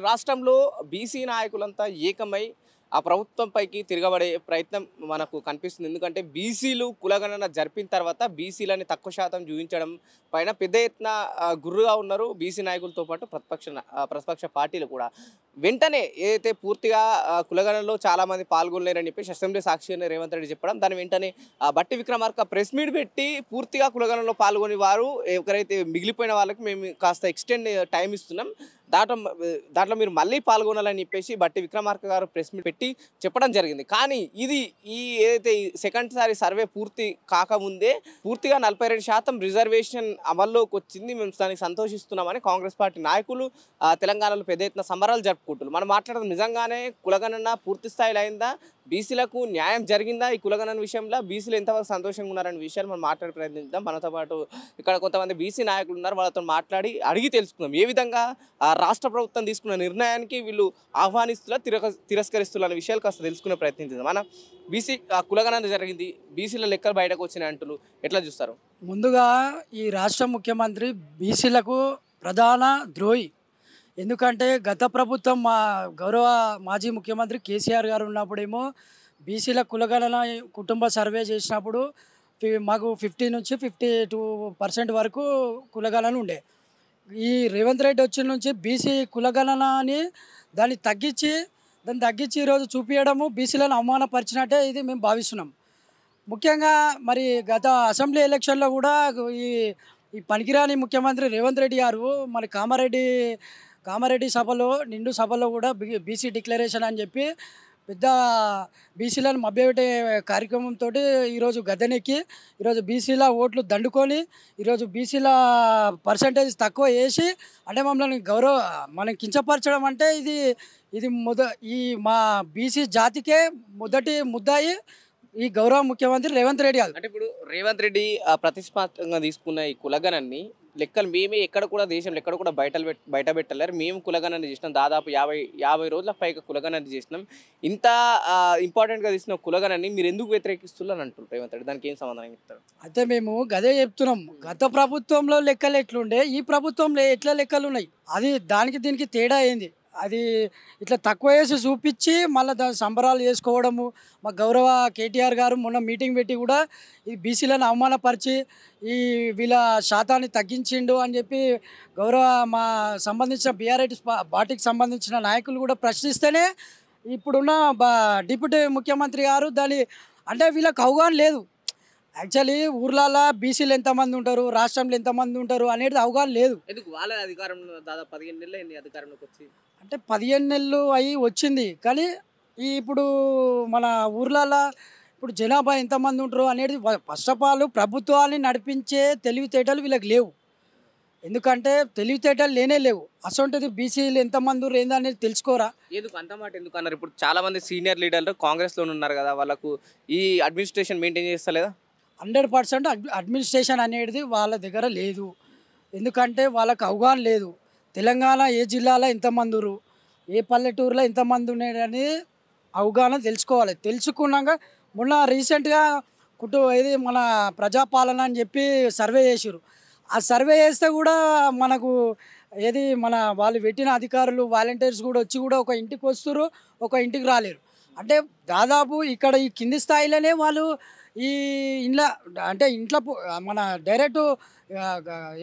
రాష్ట్రంలో బీసీ నాయకులంతా ఏకమై ఆ ప్రభుత్వంపైకి తిరగబడే ప్రయత్నం మనకు కనిపిస్తుంది. ఎందుకంటే బీసీలు కులగణన జరిపిన తర్వాత బీసీలని తక్కువ శాతం చూపించడం పైన పెద్ద ఎత్తున గుర్రుగా ఉన్నారు బీసీ నాయకులతో పాటు ప్రతిపక్ష పార్టీలు కూడా. వెంటనే ఏదైతే పూర్తిగా కులగణనలో చాలామంది పాల్గొనలేరని చెప్పేసి అసెంబ్లీ సాక్షిగానే రేవంత్ రెడ్డి చెప్పడం, దాని వెంటనే బట్టి విక్రమార్క ప్రెస్ మీట్ పెట్టి పూర్తిగా కులగణనలో పాల్గొని వారు ఎవరైతే మిగిలిపోయిన వాళ్ళకి మేము కాస్త ఎక్స్టెండ్ టైం ఇస్తున్నాం, దాంట్లో దాంట్లో మీరు మళ్ళీ పాల్గొనాలని చెప్పేసి బట్టి విక్రమార్క గారు ప్రెస్ మీట్ పెట్టి చెప్పడం జరిగింది. కానీ ఈ ఏదైతే సెకండ్ సారి సర్వే పూర్తి కాకముందే పూర్తిగా 42% రిజర్వేషన్ అమల్లోకి వచ్చింది, మేము దానికి సంతోషిస్తున్నామని కాంగ్రెస్ పార్టీ నాయకులు తెలంగాణలో పెద్ద ఎత్తున సంబరాలు జరుపుకుంటున్నారు. మనం మాట్లాడడం నిజంగానే కులగణన పూర్తి స్థాయిలో అయిందా, బీసీలకు న్యాయం జరిగిందా, ఈ కులగణన విషయంలో బీసీలు ఎంతవరకు సంతోషంగా ఉన్నారనే విషయాలు మనం మాట్లాడే ప్రయత్నిద్దాం. మనతో పాటు ఇక్కడ కొంతమంది బీసీ నాయకులు ఉన్నారు, వాళ్ళతో మాట్లాడి అడిగి తెలుసుకుందాం ఏ విధంగా రాష్ట్ర ప్రభుత్వం తీసుకున్న నిర్ణయానికి వీళ్ళు ఆహ్వానిస్తున్నా తిరస్కరిస్తున్న విషయాలు కాస్త తెలుసుకునే ప్రయత్నించింది. మన బీసీ కులగణన జరిగింది, బీసీల లెక్కలు బయటకు వచ్చినాయి అంటులు ఎట్లా చూస్తారు? ముందుగా ఈ రాష్ట్ర ముఖ్యమంత్రి బీసీలకు ప్రధాన ద్రోహి. ఎందుకంటే గత ప్రభుత్వం మా గౌరవ మాజీ ముఖ్యమంత్రి కేసీఆర్ గారు ఉన్నప్పుడేమో బీసీల కులగణన కుటుంబ సర్వే చేసినప్పుడు మాకు 50 నుంచి 52% వరకు కులగణన ఉండే. ఈ రేవంత్ రెడ్డి వచ్చిన నుంచి బీసీ కులగణన అని దాన్ని తగ్గించి ఈరోజు చూపించడము బీసీలను అవమానపరిచినట్టే ఇది మేము భావిస్తున్నాం. ముఖ్యంగా మరి గత అసెంబ్లీ ఎలక్షన్లో కూడా ఈ ఈ పనికిరాని ముఖ్యమంత్రి రేవంత్ రెడ్డి గారు మరి కామారెడ్డి సభలో నిండు సభలో కూడా బీసీ డిక్లరేషన్ అని చెప్పి పెద్ద బీసీలను మభ్యపెట్టే కార్యక్రమంతో ఈరోజు గద్దెనెక్కి ఈరోజు బీసీల ఓట్లు దండుకొని ఈరోజు బీసీల పర్సంటేజ్ తక్కువ వేసి అంటే మమ్మల్ని మనం కించపరచడం అంటే ఇది ఈ మా బీసీ జాతికే మొదటి ముద్దాయి ఈ గౌరవ ముఖ్యమంత్రి రేవంత్ రెడ్డి గారు. అంటే ఇప్పుడు రేవంత్ రెడ్డి ప్రతిష్టాత్మకంగా తీసుకున్న ఈ కులగణాన్ని లెక్కలు మేమే ఎక్కడ కూడా దేశంలో ఎక్కడ కూడా బయట పెట్టలేరు. మేము కులగణన చేసినాం, దాదాపు 50 రోజుల పైగా కులగణన చేసినాం. ఇంత ఇంపార్టెంట్గా తీసుకున్న కులగణాన్ని మీరు ఎందుకు వ్యతిరేకిస్తున్నారు అంటారు రేవంత్ రెడ్డి? దానికి ఏం సమాధానం చెప్తారు? అయితే మేము గదే చెప్తున్నాం, గత ప్రభుత్వంలో లెక్కలు ఎట్లుండే ఈ ప్రభుత్వంలో ఎట్లా లెక్కలు ఉన్నాయి, అది దీనికి తేడా ఏంది, అది ఇట్లా తక్కువ వేసి చూపించి మళ్ళీ దాని సంబరాలు చేసుకోవడము. మా గౌరవ కేటీఆర్ గారు మొన్న మీటింగ్ పెట్టి కూడా ఈ బీసీలను అవమానపరిచి వీళ్ళ శాతాన్ని తగ్గించిండు అని చెప్పి గౌరవ మా సంబంధించిన బీఆర్ఎస్ పార్టీకి సంబంధించిన నాయకులు కూడా ప్రశ్నిస్తేనే ఇప్పుడున్న డిప్యూటీ ముఖ్యమంత్రి గారు అంటే వీళ్ళకి అవగాహన లేదు. యాక్చువల్లీ ఊర్లలో బీసీలు ఎంతమంది ఉంటారు, రాష్ట్రంలో ఎంతమంది ఉంటారు అనేది అవగాహన లేదు. ఎందుకు వాళ్ళ అధికారంలో దాదాపు 15 నెలలు అయింది అధికారంలోకి వచ్చి, అంటే 15 నెలలు అయి వచ్చింది కానీ ఇప్పుడు మన ఊర్లలో ఇప్పుడు జనాభా ఎంతమంది ఉంటారు అనేది ఫస్ట్ ఆఫ్ ఆల్ ప్రభుత్వాన్ని నడిపించే తెలివితేటలు వీళ్ళకి లేవు. ఎందుకంటే తెలివితేటలు లేవు. అసొంటిది బీసీలు ఎంతమంది ఏందనేది తెలుసుకోరా? ఎందుకు అంత మాట ఎందుకు అన్నారు? ఇప్పుడు చాలామంది సీనియర్ లీడర్లు కాంగ్రెస్లో ఉన్నారు కదా, వాళ్ళకు ఈ అడ్మినిస్ట్రేషన్ మెయింటైన్ చేస్తలేదా? 100% అడ్మినిస్ట్రేషన్ అనేది వాళ్ళ దగ్గర లేదు. ఎందుకంటే వాళ్ళకు అవగాహన లేదు. తెలంగాణ ఏ జిల్లాలో ఎంతమంది, ఏ పల్లెటూరులో ఎంతమంది ఉన్నారని అవగాహన తెలుసుకోవాలి. తెలుసుకున్నాక మొన్న రీసెంట్గా ఇది మన ప్రజాపాలన అని చెప్పి సర్వే చేసారు. ఆ సర్వే చేస్తే కూడా మనకు వాళ్ళు పెట్టిన అధికారులు వాలంటీర్స్ కూడా వచ్చి కూడా ఒక ఇంటికి వస్తారు, ఒక ఇంటికి రాలేరు. అంటే దాదాపు ఇక్కడ ఈ కింది స్థాయిలోనే వాళ్ళు ఈ ఇంట్లో మన డైరెక్ట్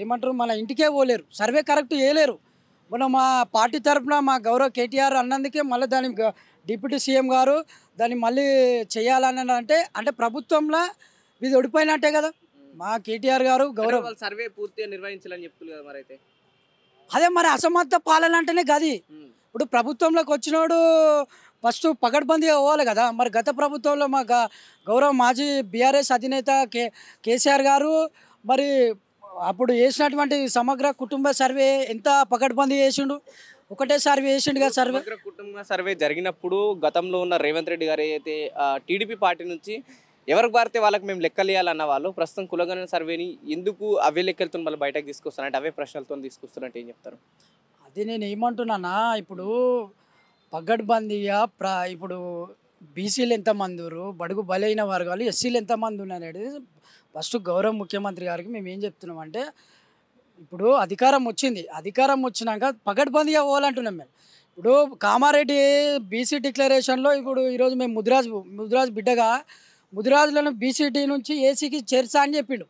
ఏమంటారు మన ఇంటికే పోలేరు, సర్వే కరెక్ట్ చేయలేరు. మన మా పార్టీ తరఫున మా గౌరవ కేటీఆర్ అన్నందుకే మళ్ళీ దాని డిప్యూటీ సీఎం గారు దాన్ని మళ్ళీ చేయాలని అంటే ప్రభుత్వంలో ఇది ఓడిపోయినట్టే కదా. మా కేటీఆర్ గారు గౌరవ సర్వే పూర్తిగా నిర్వహించాలని చెప్తున్నారు కదా, మరి అయితే అదే మరి అసమర్థ పాలన అంటేనే గది. ఇప్పుడు ప్రభుత్వంలోకి వచ్చినోడు ఫస్ట్ పకడ్బందీగా పోవాలి కదా. మరి గత ప్రభుత్వంలో మా గౌరవ మాజీ బీఆర్ఎస్ అధినేత కేసీఆర్ గారు మరి అప్పుడు వేసినటువంటి సమగ్ర కుటుంబ సర్వే ఎంత పకడ్బందీ చేసిండు, ఒకటే సర్వే చేసిండు కదా. సమగ్ర కుటుంబ సర్వే జరిగినప్పుడు గతంలో ఉన్న రేవంత్ రెడ్డి గారు అయితే టీడీపీ పార్టీ నుంచి ఎవరికి పారితే వాళ్ళకి మేము లెక్కలేయాలన్న వాళ్ళు ప్రస్తుతం కులగణన సర్వేని ఎందుకు అవే లెక్కలతో మళ్ళీ బయటకు తీసుకొస్తారంటే, అవే ప్రశ్నలతో తీసుకొస్తారంటే ఏం చెప్తారు? అది నేను ఏమంటున్నానా, ఇప్పుడు పగడ్బందీగా ఇప్పుడు బీసీలు ఎంతమంది ఉన్నారు, బడుగు బలైన వర్గాలు ఎస్సీలు ఎంతమంది ఉన్నారనేది ఫస్ట్ గౌరవ ముఖ్యమంత్రి గారికి మేము ఏం చెప్తున్నామంటే ఇప్పుడు అధికారం వచ్చింది, అధికారం వచ్చినాక పకడ్బందీగా పోవాలంటున్నాం మేము. ఇప్పుడు కామారెడ్డి బీసీ డిక్లరేషన్లో ఇప్పుడు ఈరోజు మేము ముదిరాజు బిడ్డగా ముదిరాజులను బీసీటీ నుంచి ఏసీకి చేర్చా అని చెప్పిండు.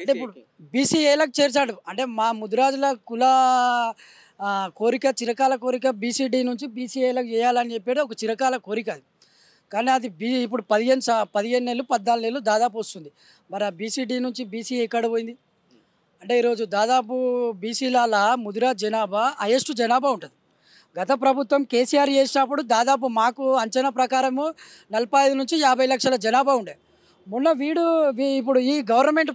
అంటే ఇప్పుడు బీసీఏలకు చేర్చాడు. అంటే మా ముదిరాజుల కుల కోరిక, చిరకాల కోరిక బీసీడీ నుంచి బీసీఏలకు చేయాలని చెప్పేది ఒక చిరకాల కోరిక అది. కానీ అది ఇప్పుడు 15 నెలలు 14 నెలలు దాదాపు వస్తుంది. మరి ఆ బీసీడీ నుంచి బీసీఏ ఎక్కడ పోయింది? అంటే ఈరోజు దాదాపు బీసీల ముదిరాజ్ జనాభా హైయెస్ట్ జనాభా ఉంటుంది. గత ప్రభుత్వం కేసీఆర్ చేసినప్పుడు దాదాపు మాకు అంచనా ప్రకారము 45 నుంచి 50 లక్షల జనాభా ఉండే. మొన్న ఇప్పుడు ఈ గవర్నమెంట్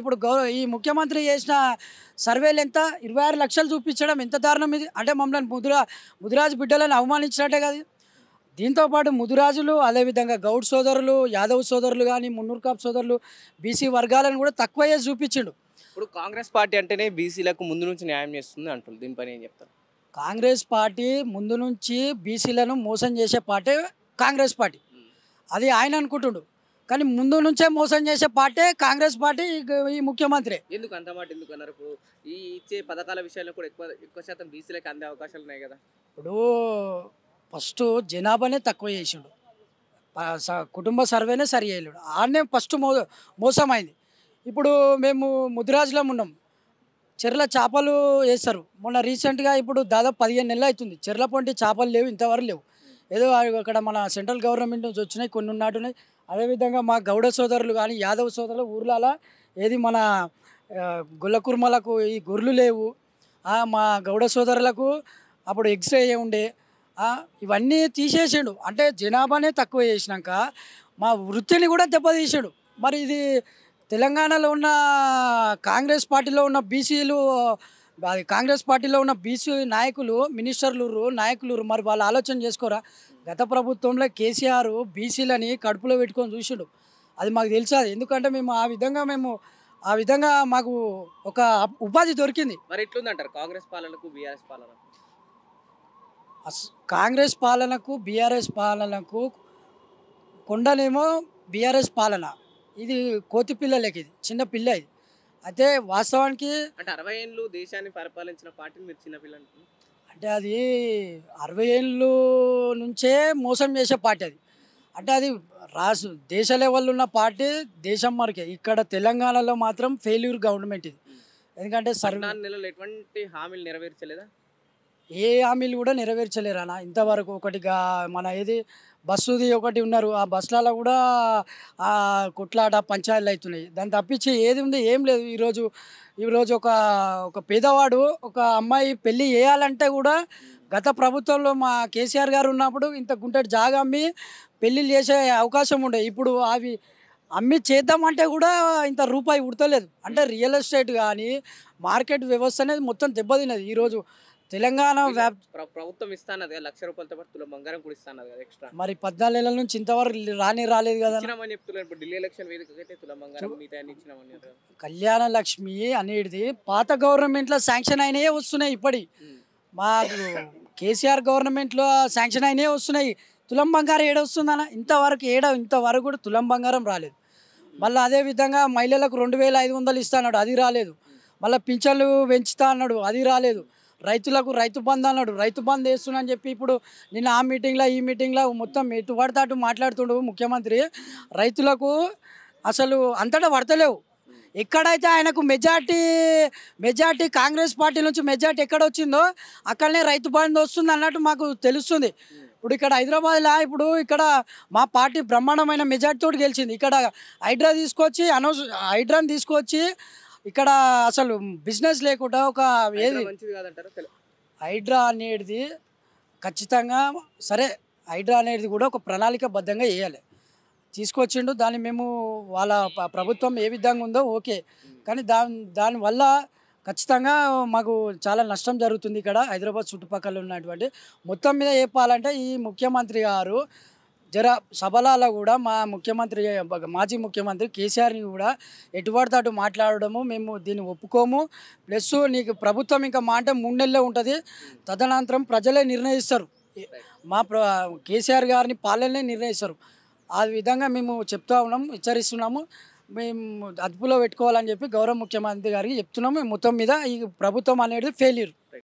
ఇప్పుడు ఈ ముఖ్యమంత్రి చేసిన సర్వేలు ఎంత 26 లక్షలు చూపించడం ఎంత దారుణం ఇది. అంటే మమ్మల్ని ముదిరాజు బిడ్డలను అవమానించినట్టే కదా. దీంతోపాటు ముదిరాజులు, అదేవిధంగా గౌడ్ సోదరులు, యాదవ్ సోదరులు కానీ, మున్నూరు కాపు సోదరులు, బీసీ వర్గాలను కూడా తక్కువ చేసి చూపించిండు. ఇప్పుడు కాంగ్రెస్ పార్టీ అంటేనే బీసీలకు ముందు నుంచి న్యాయం చేస్తుంది అంటారు. దీనిపైన ఏం చెప్తారు? కాంగ్రెస్ పార్టీ ముందు నుంచి బీసీలను మోసం చేసే పార్టీ కాంగ్రెస్ పార్టీ, అది ఆయన అనుకుంటుండు. కానీ ముందు నుంచే మోసం చేసే పార్టీ కాంగ్రెస్ పార్టీ, ఈ ముఖ్యమంత్రి. ఎందుకు అంత మాట ఎందుకు అన్నారు? ఇప్పుడు ఈ ఇచ్చే పథకాల విషయాల్లో కూడా ఎక్కువ శాతం బీసీలకు అందే అవకాశాలు ఉన్నాయి కదా. ఇప్పుడు ఫస్ట్ జనాభానే తక్కువ చేసిండు, కుటుంబ సర్వేనే సరి చేయలేడు, ఆడనే ఫస్ట్ మోసం అయింది. ఇప్పుడు మేము ముదిరాజులో ఉన్నాం, చెర్ల చేపలు వేస్తారు. మొన్న రీసెంట్గా ఇప్పుడు దాదాపు 15 నెలలు అవుతుంది, చెర్ల పొంటి చేపలు లేవు, ఇంతవరకు లేవు. ఏదో అక్కడ మన సెంట్రల్ గవర్నమెంట్ నుంచి వచ్చినాయి, కొన్ని ఉన్నట్టున్నాయి. అదేవిధంగా మా గౌడ సోదరులు కానీ, యాదవ్ సోదరులు ఊర్లలో ఏది మన గుల్ల కుర్మలకు ఈ గొర్రెలు లేవు. మా గౌడ సోదరులకు అప్పుడు ఎగ్స్రే ఉండే, ఇవన్నీ తీసేసాడు. అంటే జనాభానే తక్కువ చేసినాక మా వృత్తిని కూడా దెబ్బతీసాడు. మరి ఇది తెలంగాణలో ఉన్న కాంగ్రెస్ పార్టీలో ఉన్న బీసీలు, కాంగ్రెస్ పార్టీలో ఉన్న బీసీ నాయకులు, మినిస్టర్లు, నాయకులు మరి వాళ్ళు ఆలోచన చేసుకోరా? గత ప్రభుత్వంలో కేసీఆర్ బీసీలని కడుపులో పెట్టుకొని చూసిండు, అది మాకు తెలుసు. అది ఎందుకంటే మేము ఆ విధంగా మాకు ఒక ఉపాధి దొరికింది. మరి ఎట్లుందంటారు కాంగ్రెస్ పాలనకు బీఆర్ఎస్ పాలన? కాంగ్రెస్ పాలనకు బీఆర్ఎస్ పాలనకు కొండనేమో బీఆర్ఎస్ పాలన ఇది కోతి పిల్లలకి, ఇది చిన్న పిల్ల ఇది. అయితే వాస్తవానికి అంటే 60 ఏళ్ళు దేశాన్ని పరిపాలించిన పార్టీని మీరు చిన్న పిల్ల అంటున్నారు. అంటే అది 60 ఏళ్ళు నుంచే మోసం చేసే పార్టీ అది. అంటే అది దేశ లెవెల్లో ఉన్న పార్టీ దేశం వరకే. ఇక్కడ తెలంగాణలో మాత్రం ఫెయిల్యూర్ గవర్నమెంట్ ఇది. ఎందుకంటే 14 నెలలు ఎటువంటి హామీలు నెరవేర్చలేదా? ఏ హామీలు కూడా నెరవేర్చలేరన్నా ఇంతవరకు. ఒకటిగా మన ఏది బస్సుది ఒకటి ఉన్నారు, ఆ బస్సులలో కూడా కొట్లాట పంచాయతీలు అవుతున్నాయి. దాన్ని తప్పించి ఏది ఉంది? ఏం లేదు. ఈరోజు ఒక పేదవాడు ఒక అమ్మాయి పెళ్ళి చేయాలంటే కూడా గత ప్రభుత్వంలో మా కేసీఆర్ గారు ఉన్నప్పుడు ఇంత గుంటటి జాగా అమ్మి పెళ్ళిళ్ళు చేసే అవకాశం ఉండే. ఇప్పుడు అవి అమ్మి చేద్దామంటే కూడా ఇంత రూపాయి ఉడతలేదు. అంటే రియల్ ఎస్టేట్ కానీ మార్కెట్ వ్యవస్థ అనేది మొత్తం దెబ్బతిన్నది. ఈరోజు తెలంగాణ ప్రభుత్వం ఇస్తానది కదా, 1,00,000 రూపాయలతో పాటు తులం బంగారం కూడా ఇస్తానది కదా ఎక్స్ట్రా. మరి 14 నెలల నుంచి ఇంతవరకు రాలేదు కదా. చెప్తున్నారు ఇప్పుడు ఢిల్లీ ఎలక్షన్ వేదికైతే తులం బంగారం మిగతా ఇచ్చినామని. కళ్యాణ లక్ష్మి అనేది పాత గవర్నమెంట్లో శాంక్షన్ అయినాయే వస్తున్నాయి. మాకు కేసీఆర్ గవర్నమెంట్లో శాంక్షన్ అయినాయే వస్తున్నాయి. తులం బంగారం ఏడొస్తుందన్న ఇంతవరకు కూడా తులం బంగారం రాలేదు. మళ్ళీ అదేవిధంగా మహిళలకు 2,500 ఇస్తా అన్నాడు, అది రాలేదు. మళ్ళీ పింఛన్లు పెంచుతా అన్నాడు, అది రాలేదు. రైతులకు రైతు బంధు అన్నాడు, రైతు బంధు వేస్తున్నా అని చెప్పి ఇప్పుడు నిన్న ఆ మీటింగ్లో ఈ మీటింగ్లో మొత్తం ఎటు పడితే అటు మాట్లాడుతుండు ముఖ్యమంత్రి. రైతులకు అసలు అంతటా పడతలేవు. ఎక్కడైతే ఆయనకు మెజార్టీ కాంగ్రెస్ పార్టీ నుంచి మెజార్టీ ఎక్కడ వచ్చిందో అక్కడనే రైతు బంధు వస్తుంది అన్నట్టు మాకు తెలుస్తుంది. ఇప్పుడు ఇక్కడ హైదరాబాద్లో ఇక్కడ మా పార్టీ బ్రహ్మాండమైన మెజార్టీతో గెలిచింది. ఇక్కడ హైడ్రాని తీసుకొచ్చి ఇక్కడ అసలు బిజినెస్ లేకుండా హైడ్రా అనేది ఖచ్చితంగా సరే, హైడ్రా అనేది కూడా ఒక ప్రణాళికబద్ధంగా వేయాలి. తీసుకొచ్చిండు, దాన్ని మేము వాళ్ళ ప్రభుత్వం ఏ విధంగా ఉందో ఓకే, కానీ దానివల్ల ఖచ్చితంగా మాకు చాలా నష్టం జరుగుతుంది. ఇక్కడ హైదరాబాద్ చుట్టుపక్కల ఉన్నటువంటి మొత్తం మీద చెప్పాలంటే ఈ ముఖ్యమంత్రి గారు సభలలో కూడా మాజీ ముఖ్యమంత్రి కేసీఆర్ని కూడా ఎటుపడితే అటు మాట్లాడడము మేము దీన్ని ఒప్పుకోము. ప్లస్ నీకు ప్రభుత్వం ఇంకా మాట 3 నెలలే ఉంటుంది, తదనంతరం ప్రజలే నిర్ణయిస్తారు, కేసీఆర్ గారిని పాలనే నిర్ణయిస్తారు. ఆ విధంగా మేము చెప్తా ఉన్నాము, హెచ్చరిస్తున్నాము. మేము అదుపులో పెట్టుకోవాలని చెప్పి గౌరవ ముఖ్యమంత్రి గారికి చెప్తున్నాము. మొత్తం మీద ఈ ప్రభుత్వం అనేది ఫెయిల్యూర్.